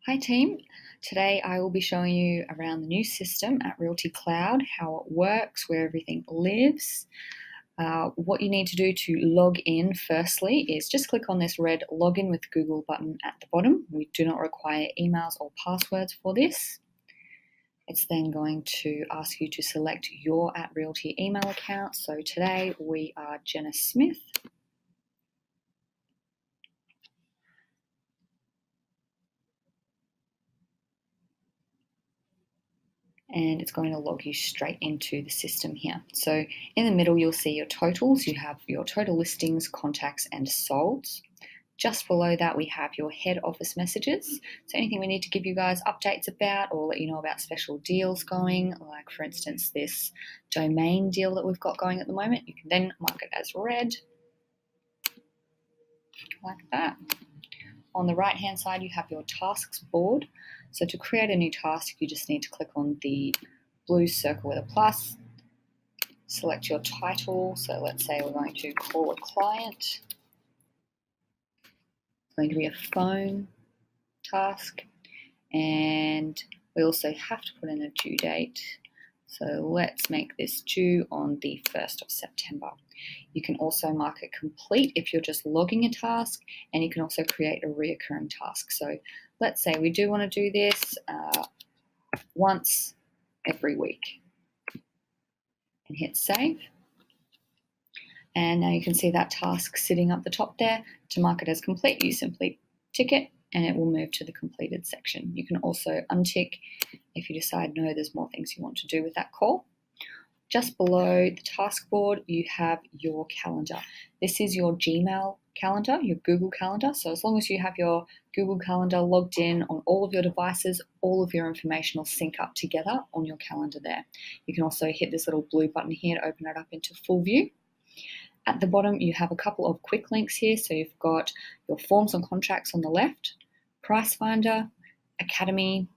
Hi team, today I will be showing you around the new system at Realty Cloud, how it works, where everything lives. What you need to do to log in firstly is just click on this red login with Google button at the bottom. We do not require emails or passwords for this. It's then going to ask you to select your ATrealty email account. So today we are Jenna Smith. And it's going to log you straight into the system here. So in the middle, you'll see your totals. You have your total listings, contacts, and solds. Just below that, we have your head office messages. So anything we need to give you guys updates about or let you know about special deals going, like for instance, this domain deal that we've got going at the moment, you can then mark it as red, like that. On the right-hand side, you have your tasks board. So to create a new task, you just need to click on the blue circle with a plus, select your title. So let's say we're going to call a client. It's going to be a phone task. And we also have to put in a due date. So let's make this due on the 1st of September. You can also mark it complete if you're just logging a task, and you can also create a reoccurring task. So let's say we do want to do this once every week. And hit save. And now you can see that task sitting up the top there. To mark it as complete, you simply tick it and it will move to the completed section. You can also untick if you decide no, there's more things you want to do with that call. Just below the task board, you have your calendar. This is your Gmail calendar, your Google Calendar. So as long as you have your Google Calendar logged in on all of your devices, all of your information will sync up together on your calendar there. You can also hit this little blue button here to open it up into full view. At the bottom, you have a couple of quick links here. So you've got your forms and contracts on the left, Price Finder, Academy,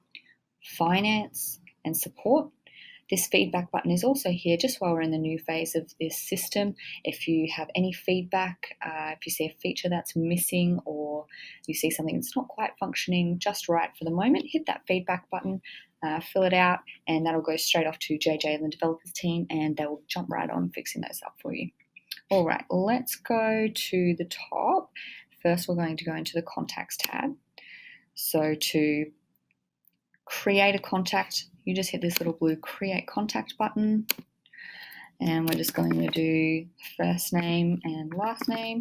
Finance, and Support. This feedback button is also here just while we're in the new phase of this system. If you have any feedback, if you see a feature that's missing or you see something that's not quite functioning just right for the moment, hit that feedback button, fill it out, and that'll go straight off to JJ and the developers team, and they will jump right on fixing those up for you. All right, let's go to the top. First, we're going to go into the contacts tab. So to create a contact, you just hit this little blue create contact button, and we're just going to do first name and last name.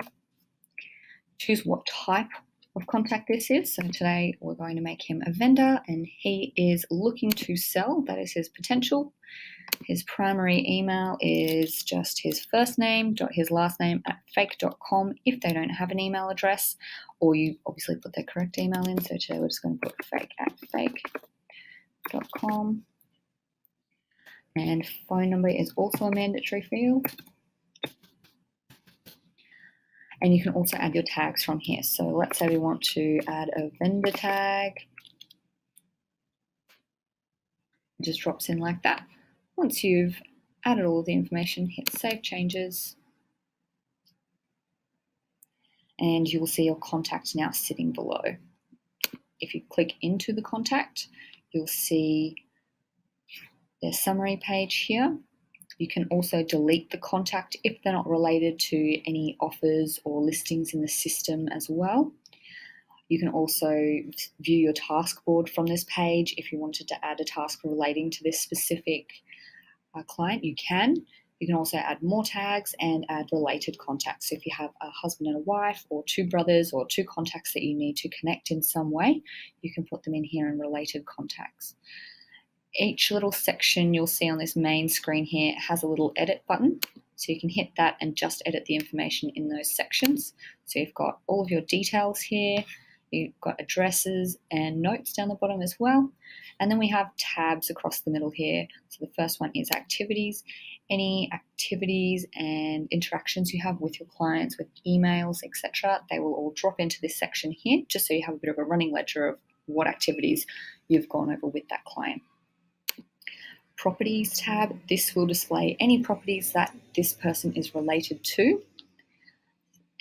Choose what type of contact this is. So today we're going to make him a vendor, and he is looking to sell. That is his potential. His primary email is just his first name dot his last name at fake.com if they don't have an email address, or you obviously put their correct email in. So today we're just going to put fake at fake.com. And phone number is also a mandatory field. And you can also add your tags from here. So let's say we want to add a vendor tag. It just drops in like that. Once you've added all the information, hit Save Changes. And you will see your contact now sitting below. If you click into the contact, you'll see their summary page here. You can also delete the contact if they're not related to any offers or listings in the system as well. You can also view your task board from this page. If you wanted to add a task relating to this specific client, you can. You can also add more tags and add related contacts. So if you have a husband and a wife, or two brothers, or two contacts that you need to connect in some way, you can put them in here in related contacts. Each little section you'll see on this main screen here has a little edit button. So you can hit that and just edit the information in those sections. So you've got all of your details here. You've got addresses and notes down the bottom as well. And then we have tabs across the middle here. So the first one is activities. Any activities and interactions you have with your clients, with emails, etc., they will all drop into this section here, just so you have a bit of a running ledger of what activities you've gone over with that client. Properties tab, this will display any properties that this person is related to.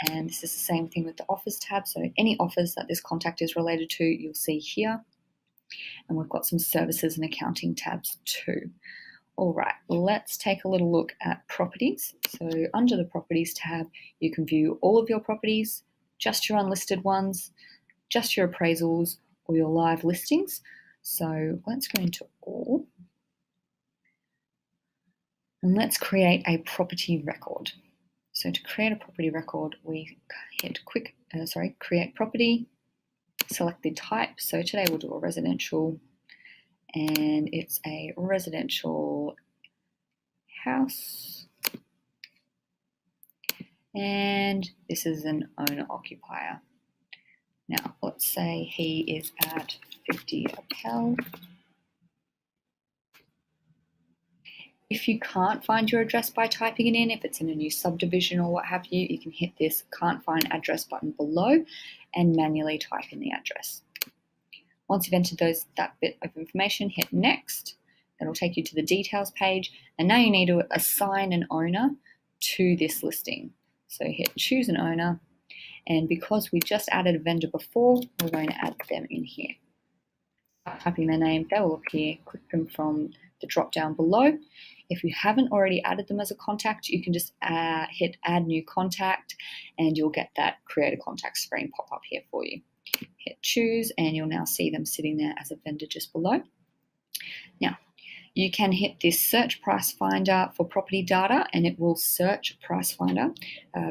And this is the same thing with the offers tab. So any offers that this contact is related to, you'll see here. And we've got some services and accounting tabs too. All right, let's take a little look at properties. So under the properties tab, you can view all of your properties, just your unlisted ones, just your appraisals, or your live listings. So let's go into all. And let's create a property record. So to create a property record, we hit create property, select the type. So today we'll do a residential, and it's a residential house. And this is an owner-occupier. Now, let's say he is at 50 Appel. If you can't find your address by typing it in, if it's in a new subdivision or what have you, you can hit this can't find address button below and manually type in the address. Once you've entered that bit of information, hit next. That'll take you to the details page. And now you need to assign an owner to this listing. So hit choose an owner. And because we just added a vendor before, we're going to add them in here. Typing their name, they will appear. Click them from the drop down below. If you haven't already added them as a contact, you can just hit add new contact and you'll get that create a contact screen pop up here for you. Hit choose and you'll now see them sitting there as a vendor just below. Now, you can hit this search price finder for property data and it will search price finder.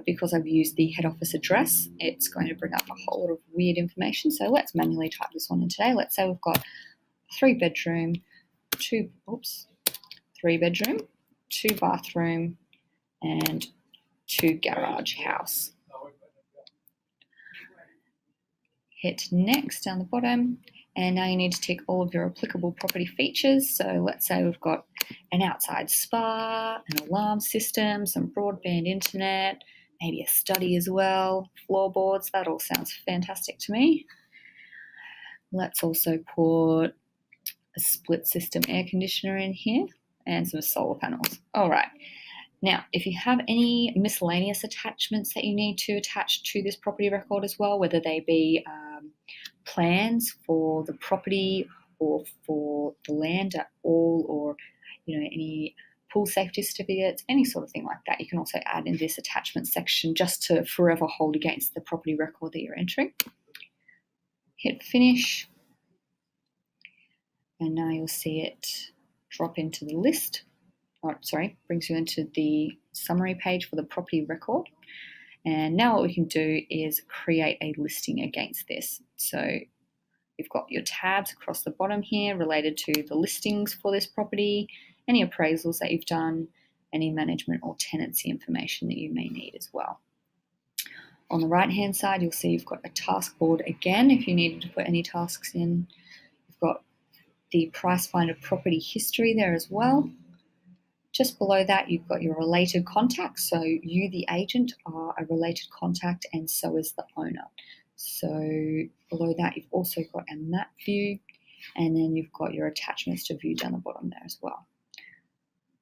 Because I've used the head office address, it's going to bring up a whole lot of weird information. So let's manually type this one in today. Let's say we've got 3 bedroom, 2 bathroom and 2 garage house. Hit next down the bottom. And now you need to tick all of your applicable property features. So let's say we've got an outside spa, an alarm system, some broadband internet, maybe a study as well, floorboards. That all sounds fantastic to me. Let's also put a split system air conditioner in here and some solar panels. All right. Now, if you have any miscellaneous attachments that you need to attach to this property record as well, whether they be plans for the property or for the land at all, or any pool safety certificates, any sort of thing like that, you can also add in this attachment section just to forever hold against the property record that you're entering. Hit finish, and now you'll see it drop into the list. Brings you into the summary page for the property record. And now what we can do is create a listing against this. So you've got your tabs across the bottom here related to the listings for this property, any appraisals that you've done, any management or tenancy information that you may need as well. On the right-hand side, you'll see you've got a task board again if you needed to put any tasks in. You've got the price finder property history there as well. Just below that, you've got your related contacts. So you, the agent, are a related contact and so is the owner. So below that, you've also got a map view and then you've got your attachments to view down the bottom there as well.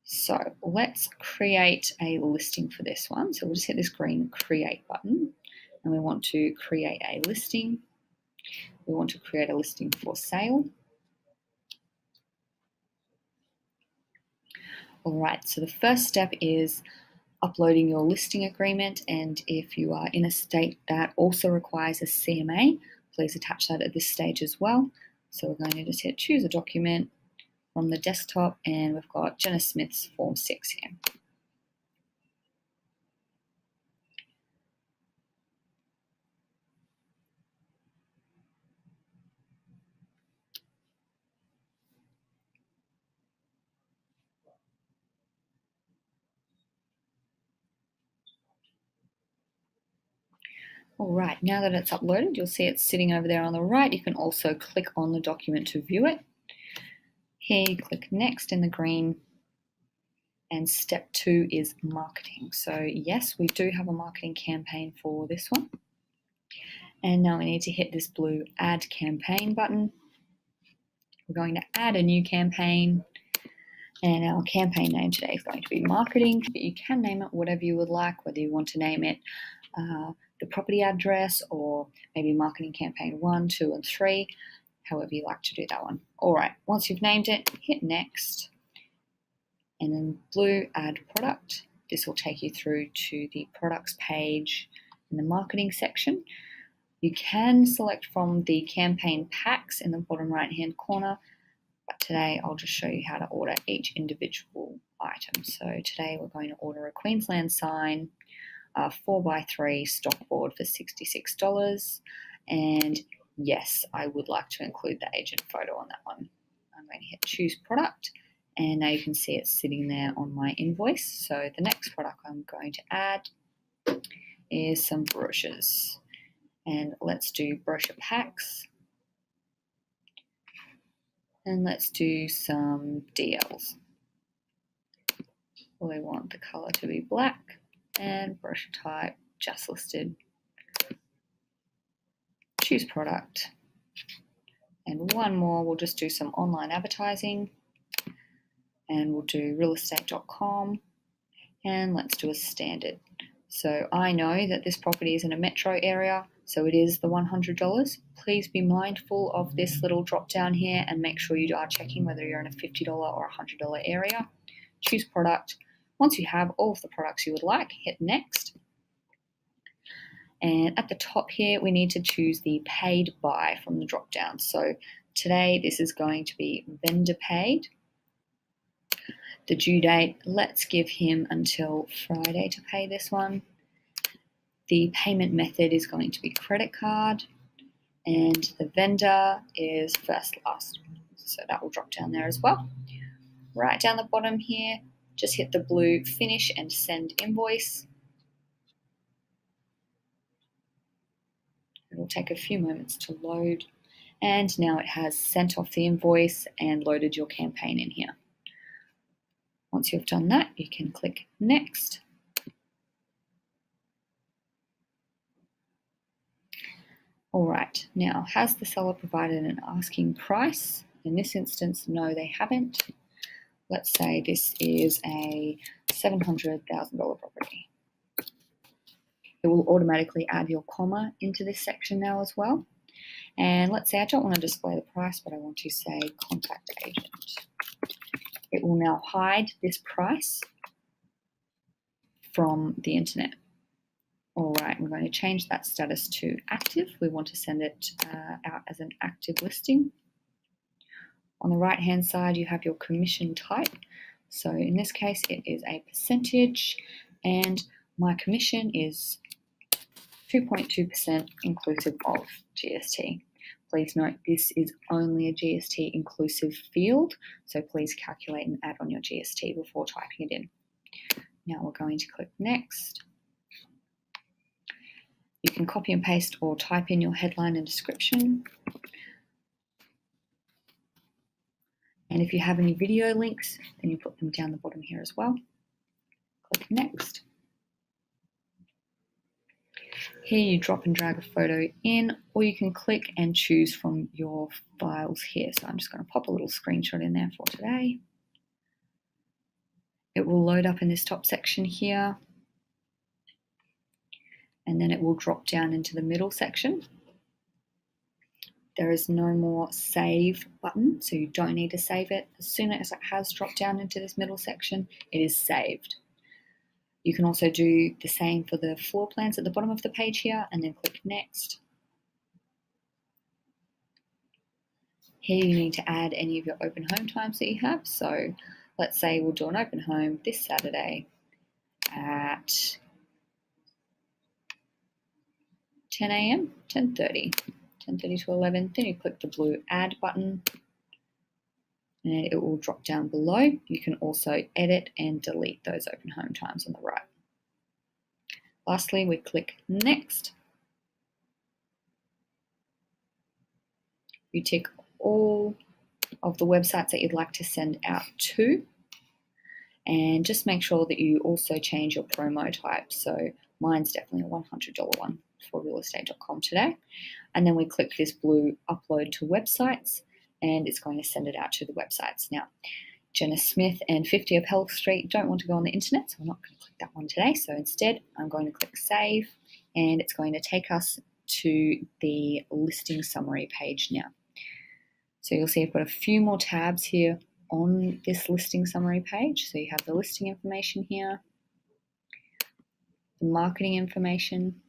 So let's create a listing for this one. So we'll just hit this green create button and we want to create a listing. We want to create a listing for sale. All right, so the first step is uploading your listing agreement, and if you are in a state that also requires a CMA, please attach that at this stage as well. So we're going to just hit choose a document from the desktop, and we've got Jenna Smith's Form 6 here. All right, now that it's uploaded, you'll see it's sitting over there on the right. You can also click on the document to view it. Here you click next in the green, and step 2 is marketing. So yes, we do have a marketing campaign for this one. And now we need to hit this blue add campaign button. We're going to add a new campaign, and our campaign name today is going to be marketing, but you can name it whatever you would like, whether you want to name it the property address or maybe marketing campaign 1, 2, and 3. however you like to do that one. All right, once you've named it, hit next, and then blue add product. This will take you through to the products page in the marketing section. You can select from the campaign packs in the bottom right hand corner, but today I'll just show you how to order each individual item. So today we're going to order a Queensland sign, 4x3 stock board for $66. And yes, I would like to include the agent photo on that one. I'm going to hit choose product, and now you can see it's sitting there on my invoice. So the next product I'm going to add is some brochures. And let's do brochure packs. And let's do some DLs. We want the color to be black, and brochure type just listed. Choose product. And one more, we'll just do some online advertising. And we'll do realestate.com. And let's do a standard. So I know that this property is in a metro area, so it is the $100. Please be mindful of this little drop down here and make sure you are checking whether you're in a $50 or $100 area. Choose product. Once you have all of the products you would like, hit next. And at the top here, we need to choose the paid by from the drop down. So today this is going to be vendor paid. The due date, let's give him until Friday to pay this one. The payment method is going to be credit card, and the vendor is first last. So that will drop down there as well. Right down the bottom here, just hit the blue finish and send invoice. It will take a few moments to load, and now it has sent off the invoice and loaded your campaign in here. Once you've done that, you can click next. All right, now has the seller provided an asking price? In this instance, no, they haven't. Let's say this is a $700,000 property. It will automatically add your comma into this section now as well. And let's say I don't want to display the price, but I want to say contact agent. It will now hide this price from the internet. All right, I'm going to change that status to active. We want to send it out as an active listing. On the right-hand side, you have your commission type. So in this case, it is a percentage, and my commission is 2.2% inclusive of GST. Please note this is only a GST inclusive field, so please calculate and add on your GST before typing it in. Now we're going to click next. You can copy and paste or type in your headline and description. And if you have any video links, then you put them down the bottom here as well. Click next. Here you drop and drag a photo in, or you can click and choose from your files here. So I'm just going to pop a little screenshot in there for today. It will load up in this top section here, and then it will drop down into the middle section. There is no more save button, so you don't need to save it. As soon as it has dropped down into this middle section, it is saved. You can also do the same for the floor plans at the bottom of the page here, and then click next. Here you need to add any of your open home times that you have. So let's say we'll do an open home this Saturday at 10 a.m., 10:30 to 11. Then you click the blue add button, and it will drop down below. You can also edit and delete those open home times on the right. Lastly, we click next. You tick all of the websites that you'd like to send out to, and just make sure that you also change your promo type. So mine's definitely a $100 one for realestate.com today. And then we click this blue upload to websites, and it's going to send it out to the websites. Now, Jenna Smith and 50 Appel Street don't want to go on the internet, so I'm not going to click that one today. So instead, I'm going to click save, and it's going to take us to the listing summary page now. So you'll see I've got a few more tabs here on this listing summary page. So you have the listing information here, the marketing information,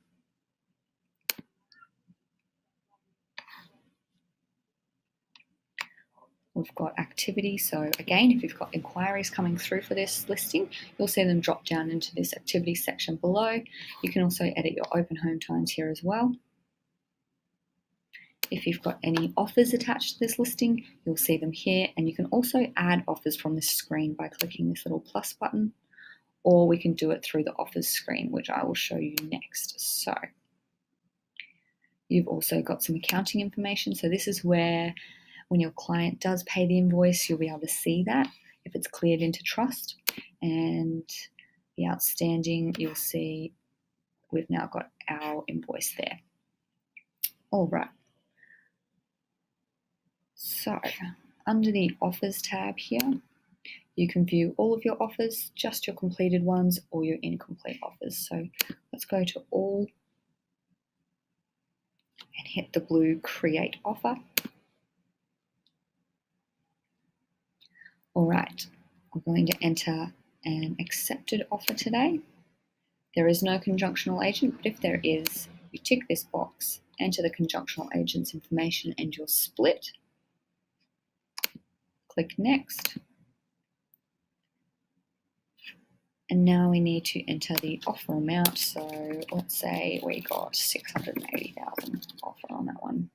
we've got activity. So again, if you've got inquiries coming through for this listing, you'll see them drop down into this activity section below. You can also edit your open home times here as well. If you've got any offers attached to this listing, you'll see them here, and you can also add offers from this screen by clicking this little plus button, or we can do it through the offers screen, which I will show you next. So you've also got some accounting information. So this is where when your client does pay the invoice, you'll be able to see that if it's cleared into trust, and the outstanding, you'll see we've now got our invoice there. All right. So under the offers tab here, you can view all of your offers, just your completed ones or your incomplete offers. So let's go to all and hit the blue create offer. All right, I'm going to enter an accepted offer today. There is no conjunctional agent, but if there is, you tick this box, enter the conjunctional agent's information and your split. Click next. And now we need to enter the offer amount. So let's say we got 680,000 offer on that one.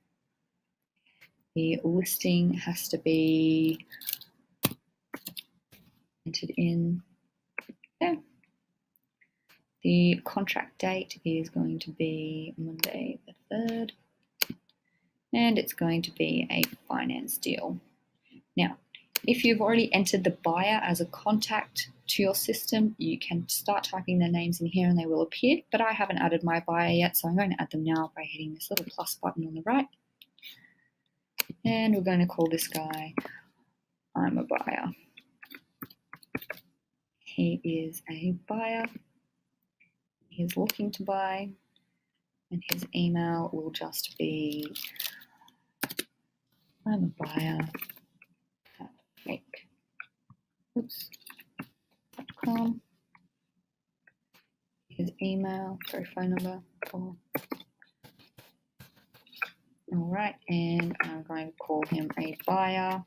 The listing has to be entered in there. The contract date is going to be Monday the 3rd, and it's going to be a finance deal. Now, if you've already entered the buyer as a contact to your system, you can start typing their names in here and they will appear, but I haven't added my buyer yet, so I'm going to add them now by hitting this little plus button on the right. And we're going to call this guy, I'm a buyer. He is a buyer. He's looking to buy, and his email will just be I'm a buyer at make.com. His email, sorry, phone number. All right, and I'm going to call him a buyer.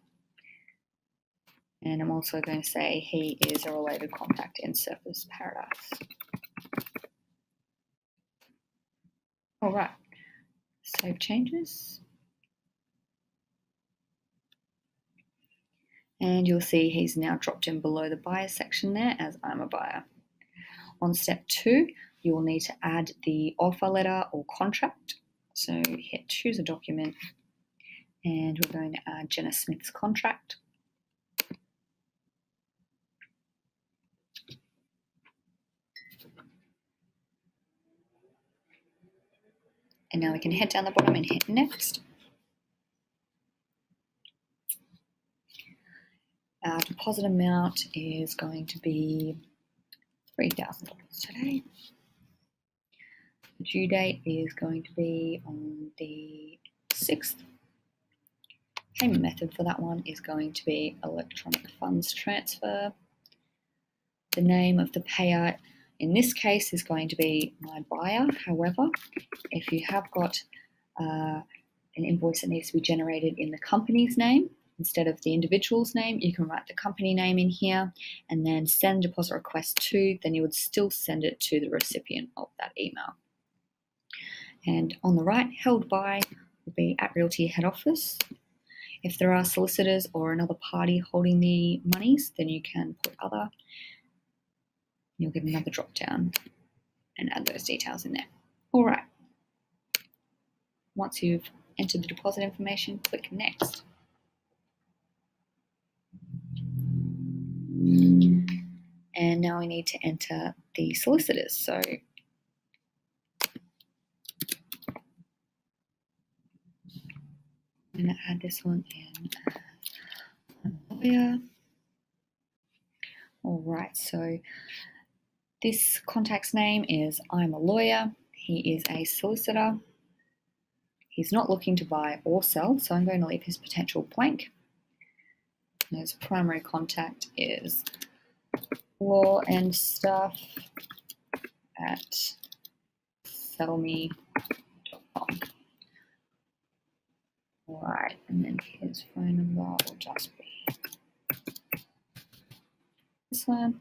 And I'm also going to say he is a related contact in Surfers Paradise. All right, save changes. And you'll see he's now dropped in below the buyer section there as I'm a buyer. On step 2, you will need to add the offer letter or contract. So hit choose a document, and we're going to add Jenna Smith's contract. And now we can head down the bottom and hit next. Our deposit amount is going to be $3,000 today. The due date is going to be on the 6th. Payment method for that one is going to be electronic funds transfer. The name of the payer in this case is going to be my buyer. However, if you have got an invoice that needs to be generated in the company's name instead of the individual's name, you can write the company name in here and then send deposit request to, then you would still send it to the recipient of that email. And on the right, held by will be ATrealty head office. If there are solicitors or another party holding the monies, then you can put other. You'll get another drop down and add those details in there. All right. Once you've entered the deposit information, click next. And now we need to enter the solicitors. So I'm going to add this one in as a lawyer. All right, so this contact's name is I'm a lawyer. He is a solicitor. He's not looking to buy or sell, so I'm going to leave his potential blank. His primary contact is law and stuff at sellme.com. Alright, and then his phone number will just be this one.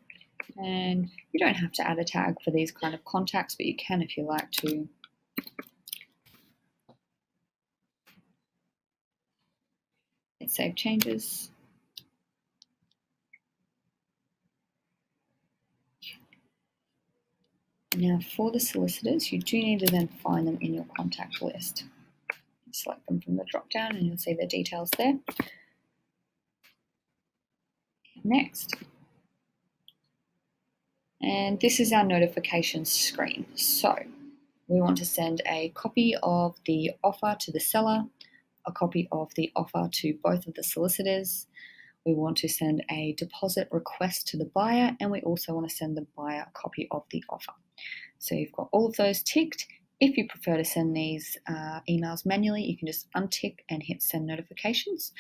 And you don't have to add a tag for these kind of contacts, but you can if you like to. Hit save changes. Now for the solicitors, you do need to then find them in your contact list. Select them from the drop down and you'll see the details there. Next. And this is our notifications screen. So we want to send a copy of the offer to the seller, a copy of the offer to both of the solicitors. We want to send a deposit request to the buyer, and we also want to send the buyer a copy of the offer. So you've got all of those ticked. If you prefer to send these emails manually, you can just untick and hit send notifications.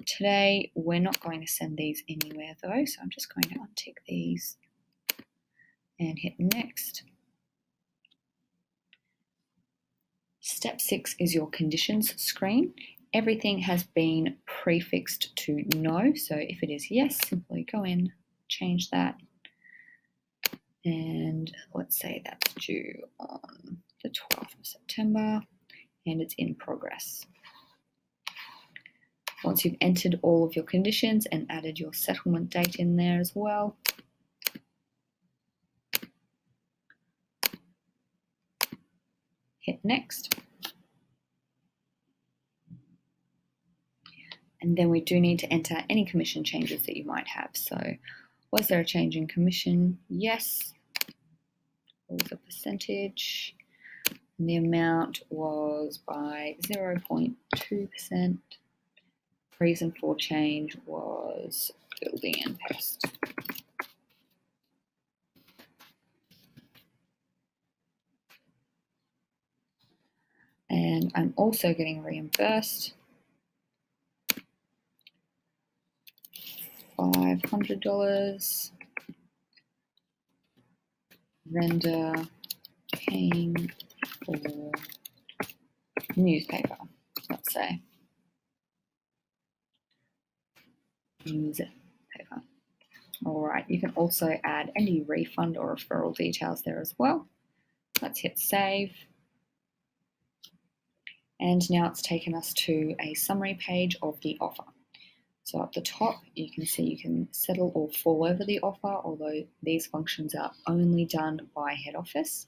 Today, we're not going to send these anywhere though, so I'm just going to untick these and hit next. Step 6 is your conditions screen. Everything has been prefixed to no, so if it is yes, simply go in, change that, and let's say that's due on the 12th of September, and it's in progress. Once you've entered all of your conditions and added your settlement date in there as well, hit next. And then we do need to enter any commission changes that you might have. So was there a change in commission? Yes. What was the percentage? And the amount was by 0.2%. Reason for change was building and pest. And I'm also getting reimbursed $500. Vendor paying for newspaper, let's say. Newspaper. All right, you can also add any refund or referral details there as well. Let's hit save. And now it's taken us to a summary page of the offer. So up the top, you can see you can settle or fall over the offer, although these functions are only done by head office.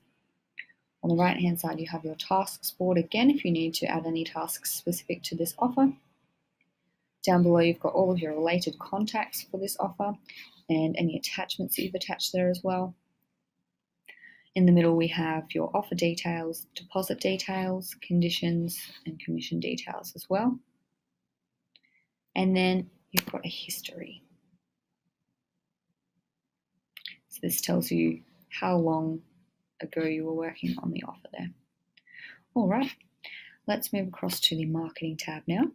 On the right-hand side, you have your tasks board again if you need to add any tasks specific to this offer. Down below, you've got all of your related contacts for this offer and any attachments that you've attached there as well. In the middle, we have your offer details, deposit details, conditions, and commission details as well. And then you've got a history. So this tells you how long ago you were working on the offer there. All right, let's move across to the marketing tab now.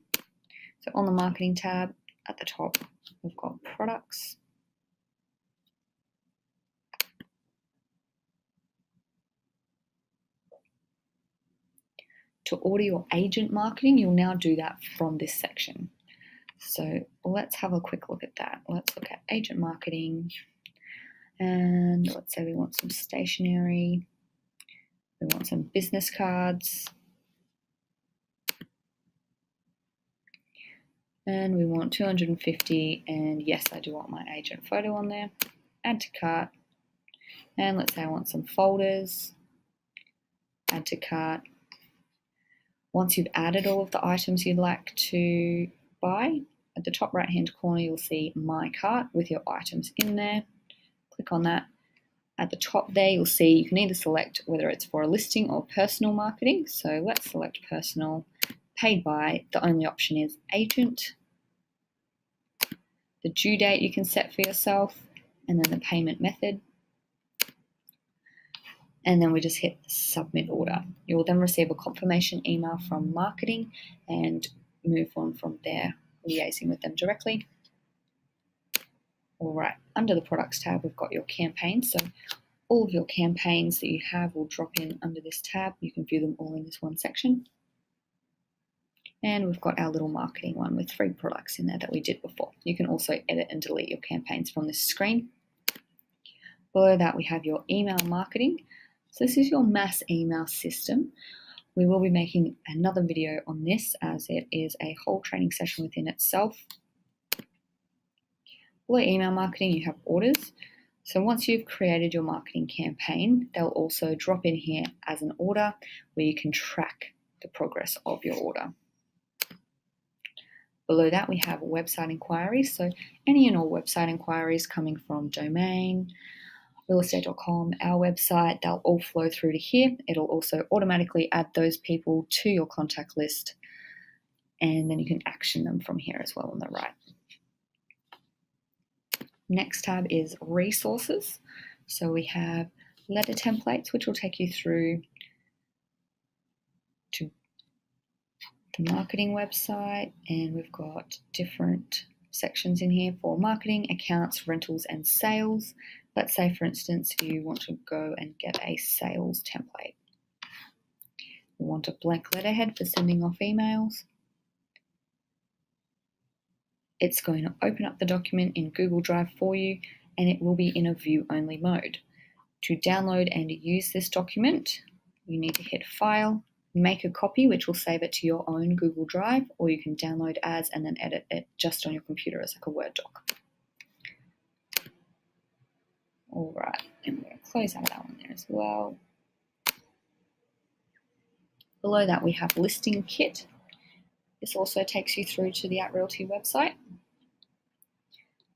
So on the marketing tab at the top, we've got products. To order your agent marketing, you'll now do that from this section. So let's have a quick look at that. Let's look at agent marketing, and let's say we want some stationery, we want some business cards, and we want 250, and yes, I do want my agent photo on there. Add to cart, and let's say I want some folders, add to cart. Once you've added all of the items you'd like to buy, at the top right hand corner you'll see My Cart with your items in there. Click on that. At the top there you'll see you can either select whether it's for a listing or personal marketing. So let's select personal. Paid by, the only option is agent. The due date you can set for yourself, and then the payment method. and then we just hit submit order. You will then receive a confirmation email from marketing and move on from there, liaising with them directly. All right, under the products tab, we've got your campaigns. So all of your campaigns that you have will drop in under this tab. You can view them all in this one section. And we've got our little marketing one with 3 products in there that we did before. You can also edit and delete your campaigns from this screen. Below that, we have your email marketing. So this is your mass email system. We will be making another video on this as it is a whole training session within itself. Below email marketing, you have orders. So once you've created your marketing campaign, they'll also drop in here as an order where you can track the progress of your order. Below that, we have website inquiries. So any and all website inquiries coming from domain, realestate.com, our website, they'll all flow through to here. It'll also automatically add those people to your contact list, and then you can action them from here as well on the right. Next tab is resources. So we have letter templates, which will take you through to the marketing website, and we've got different sections in here for marketing, accounts, rentals, and sales. Let's say, for instance, you want to go and get a sales template. You want a blank letterhead for sending off emails. It's going to open up the document in Google Drive for you, and it will be in a view-only mode. To download and use this document, you need to hit File, make a copy, which will save it to your own Google Drive, or you can download as and then edit it just on your computer as like a Word doc. All right, and we're going to close out of that one there as well. Below that, we have Listing Kit. This also takes you through to the ATrealty website.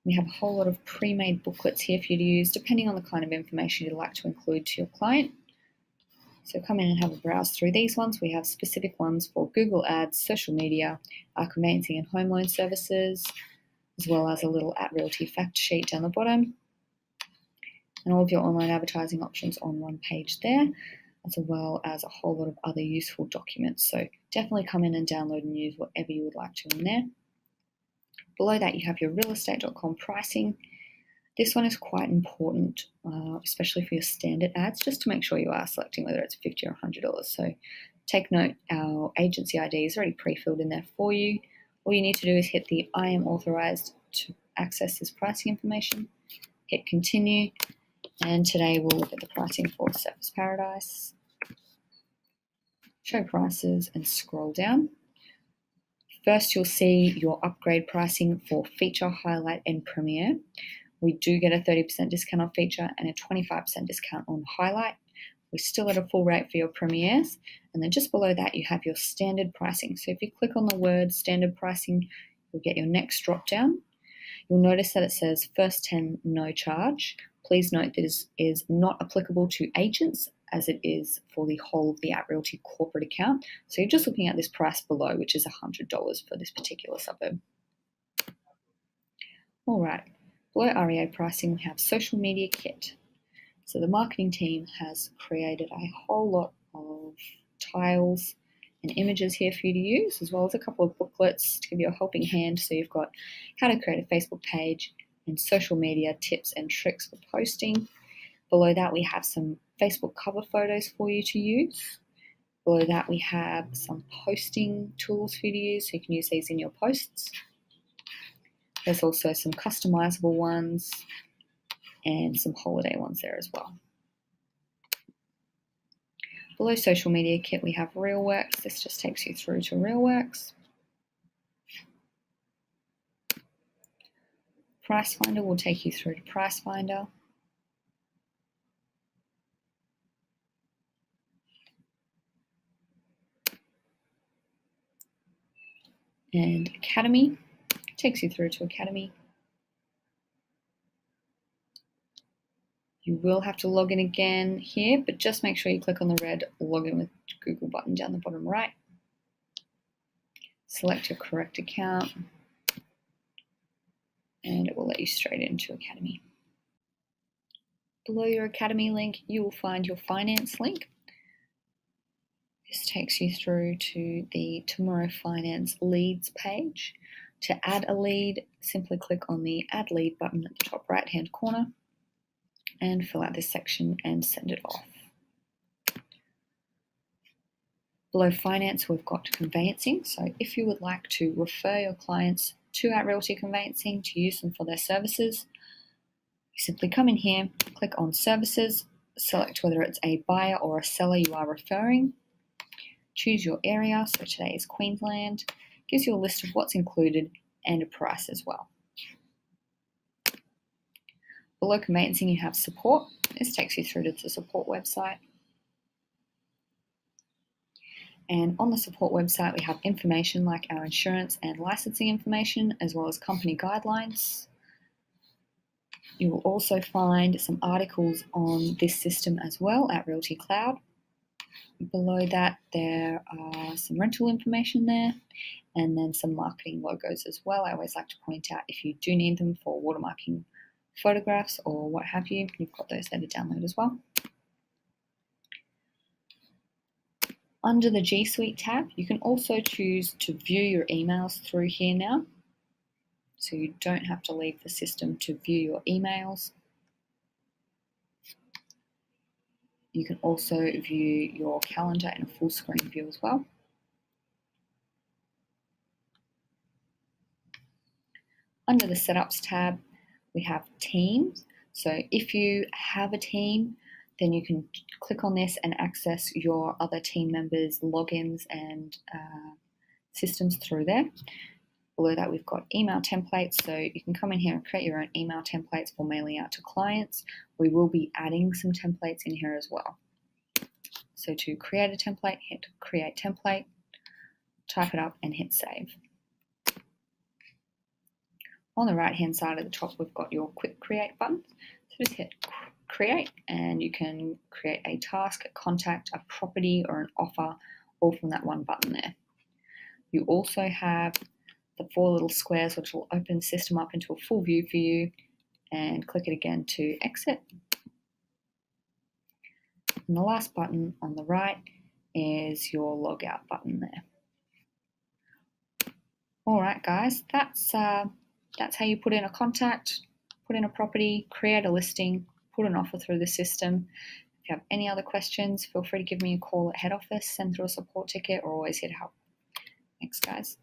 We have a whole lot of pre-made booklets here for you to use, depending on the kind of information you'd like to include to your client. So come in and have a browse through these ones. We have specific ones for Google Ads, social media, our conveyancing and home loan services, as well as a little ATrealty fact sheet down the bottom. And all of your online advertising options on one page there, as well as a whole lot of other useful documents. So definitely come in and download and use whatever you would like to in there. Below that, you have your realestate.com pricing. This one is quite important, especially for your standard ads, just to make sure you are selecting whether it's $50 or $100. So take note, our agency ID is already pre-filled in there for you. All you need to do is hit the I am authorized to access this pricing information, hit continue, and today we'll look at the pricing for Surfers Paradise. Show prices and scroll down. First, you'll see your upgrade pricing for Feature, Highlight, and Premiere. We do get a 30% discount on Feature and a 25% discount on Highlight. We're still at a full rate for your Premieres. And then just below that, you have your standard pricing. So if you click on the word standard pricing, you'll get your next drop down. You'll notice that it says first 10 no charge. Please note this is not applicable to agents as it is for the whole of the ATrealty corporate account. So you're just looking at this price below, which is $100 for this particular suburb. All right, below REA pricing, we have social media kit. So the marketing team has created a whole lot of tiles and images here for you to use, as well as a couple of booklets to give you a helping hand. So you've got how to create a Facebook page and social media tips and tricks for posting. Below that, we have some Facebook cover photos for you to use. Below that, we have some posting tools for you to use, so you can use these in your posts. There's also some customizable ones and some holiday ones there as well. Below social media kit, we have RealWorks. This just takes you through to RealWorks. Price Finder will take you through to Price Finder. And Academy takes you through to Academy. You will have to log in again here, but just make sure you click on the red login with Google button down the bottom right. Select your correct account, and it will let you straight into Academy. Below your Academy link, you will find your finance link. This takes you through to the Tomorrow Finance Leads page. To add a lead, simply click on the Add Lead button at the top right-hand corner and fill out this section and send it off. Below finance, we've got conveyancing. So if you would like to refer your clients to ATrealty Conveyancing to use them for their services, you simply come in here, click on Services, select whether it's a buyer or a seller you are referring, choose your area, so today is Queensland, gives you a list of what's included and a price as well. Below conveyancing, you have support. This takes you through to the support website. And on the support website, we have information like our insurance and licensing information, as well as company guidelines. You will also find some articles on this system as well at Realty Cloud. Below that, there are some rental information there, and then some marketing logos as well. I always like to point out if you do need them for watermarking photographs or what have you, you've got those there to download as well. Under the G Suite tab, you can also choose to view your emails through here now. So you don't have to leave the system to view your emails. You can also view your calendar in a full screen view as well. Under the Setups tab, we have Teams. So if you have a team, then you can click on this and access your other team members' logins and systems through there. Below that, we've got email templates. So you can come in here and create your own email templates for mailing out to clients. We will be adding some templates in here as well. So to create a template, hit Create Template, type it up and hit Save. On the right-hand side at the top, we've got your Quick Create button. So just hit Create and you can create a task, a contact, a property or an offer, all from that one button there. You also have the 4 little squares which will open the system up into a full view for you, and click it again to exit. And the last button on the right is your logout button there. Alright guys, that's how you put in a contact, put in a property, create a listing, put an offer through the system. If you have any other questions, feel free to give me a call at head office, send through a support ticket, or always here to help. Thanks guys.